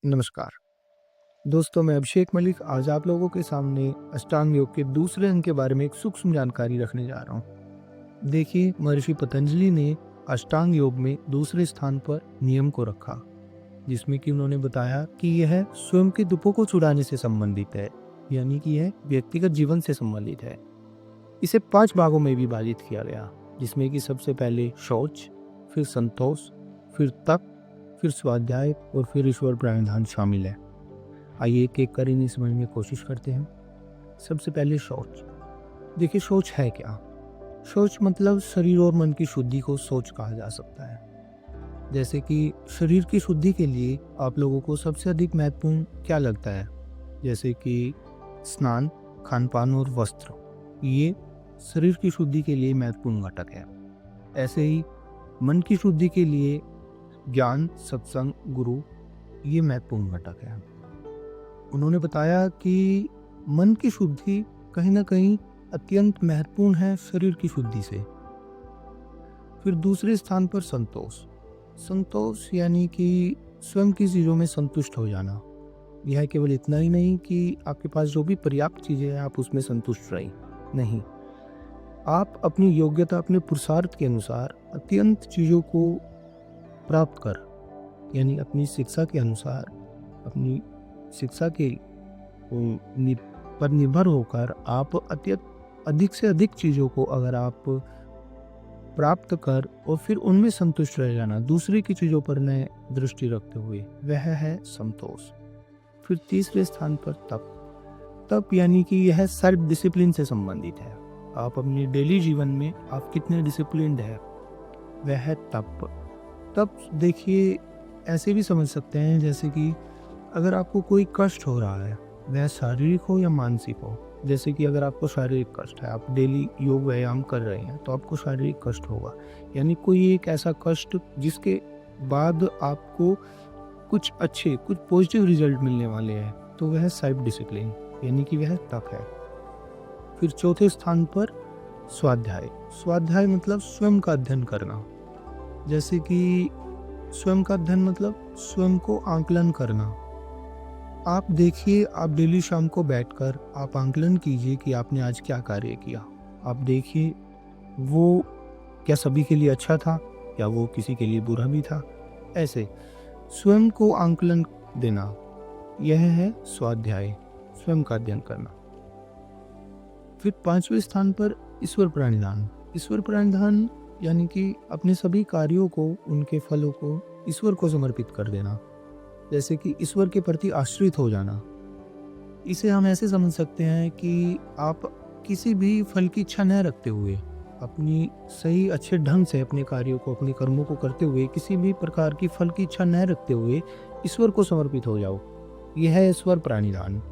नमस्कार दोस्तों, मैं अभिषेक मलिक आज आप लोगों के सामने अष्टांग योग के दूसरे अंग के बारे में एक सूक्ष्म जानकारी रखने जा रहा हूँ। देखिए, महर्षि पतंजलि ने अष्टांग योग में दूसरे स्थान पर नियम को रखा, जिसमें कि उन्होंने बताया कि यह स्वयं के दुखों को छुड़ाने से संबंधित है, यानी कि यह व्यक्तिगत जीवन से संबंधित है। इसे 5 भागों में विभाजित किया गया, जिसमें कि सबसे पहले शौच, फिर संतोष, फिर तप, फिर स्वाध्याय और फिर ईश्वर प्राणिधान शामिल है। आइए एक एक कर इन्हें समझने की कोशिश करते हैं। सबसे पहले शौच। देखिए, शौच है क्या? शौच मतलब शरीर और मन की शुद्धि को शौच कहा जा सकता है। जैसे कि शरीर की शुद्धि के लिए आप लोगों को सबसे अधिक महत्वपूर्ण क्या लगता है? जैसे कि स्नान, खान पान और वस्त्र, ये शरीर की शुद्धि के लिए महत्वपूर्ण घटक है। ऐसे ही मन की शुद्धि के लिए ज्ञान, सत्संग, गुरु, ये महत्वपूर्ण घटक है। उन्होंने बताया कि मन की शुद्धि कहीं ना कहीं अत्यंत महत्वपूर्ण है शरीर की शुद्धि से। फिर दूसरे स्थान पर संतोष। संतोष यानी कि स्वयं की चीज़ों में संतुष्ट हो जाना। यह केवल इतना ही नहीं कि आपके पास जो भी पर्याप्त चीज़ें हैं आप उसमें संतुष्ट रहें, नहीं, आप अपनी योग्यता, अपने पुरुषार्थ के अनुसार अत्यंत चीज़ों को प्राप्त कर, यानी अपनी शिक्षा के अनुसार, अपनी शिक्षा के पर निर्भर होकर आप अधिक से अधिक चीज़ों को अगर आप प्राप्त कर और फिर उनमें संतुष्ट रह जाना, दूसरे की चीज़ों पर न दृष्टि रखते हुए, वह है संतोष। फिर तीसरे स्थान पर तप। तप यानी कि यह सेल्फ डिसिप्लिन से संबंधित है। आप अपने डेली जीवन में आप कितने डिसिप्लिन्ड है, वह है तप। तप देखिए ऐसे भी समझ सकते हैं, जैसे कि अगर आपको कोई कष्ट हो रहा है, वह शारीरिक हो या मानसिक हो। जैसे कि अगर आपको शारीरिक कष्ट है, आप डेली योग व्यायाम कर रहे हैं, तो आपको शारीरिक कष्ट होगा, यानी कोई एक ऐसा कष्ट जिसके बाद आपको कुछ अच्छे, कुछ पॉजिटिव रिजल्ट मिलने वाले हैं, तो वह सेल्फ डिसिप्लिन यानी कि वह तप है। फिर चौथे स्थान पर स्वाध्याय। स्वाध्याय मतलब स्वयं का अध्ययन करना। जैसे कि स्वयं का अध्ययन मतलब स्वयं को आंकलन करना। आप देखिए, आप डेली शाम को बैठकर आप आंकलन कीजिए कि आपने आज क्या कार्य किया। आप देखिए वो क्या सभी के लिए अच्छा था या वो किसी के लिए बुरा भी था। ऐसे स्वयं को आंकलन देना, यह है स्वाध्याय, स्वयं का अध्ययन करना। फिर 5वें स्थान पर ईश्वर प्रणिधान। ईश्वर प्रणिधान यानी कि अपने सभी कार्यों को, उनके फलों को ईश्वर को समर्पित कर देना। जैसे कि ईश्वर के प्रति आश्रित हो जाना। इसे हम ऐसे समझ सकते हैं कि आप किसी भी फल की इच्छा न रखते हुए, अपनी सही अच्छे ढंग से अपने कार्यों को, अपने कर्मों को करते हुए, किसी भी प्रकार की फल की इच्छा न रखते हुए ईश्वर को समर्पित हो जाओ। यह है ईश्वर प्राणिधान।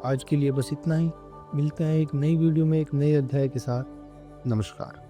आज के लिए बस इतना ही। मिलते हैं एक नई वीडियो में एक नए अध्याय के साथ। नमस्कार।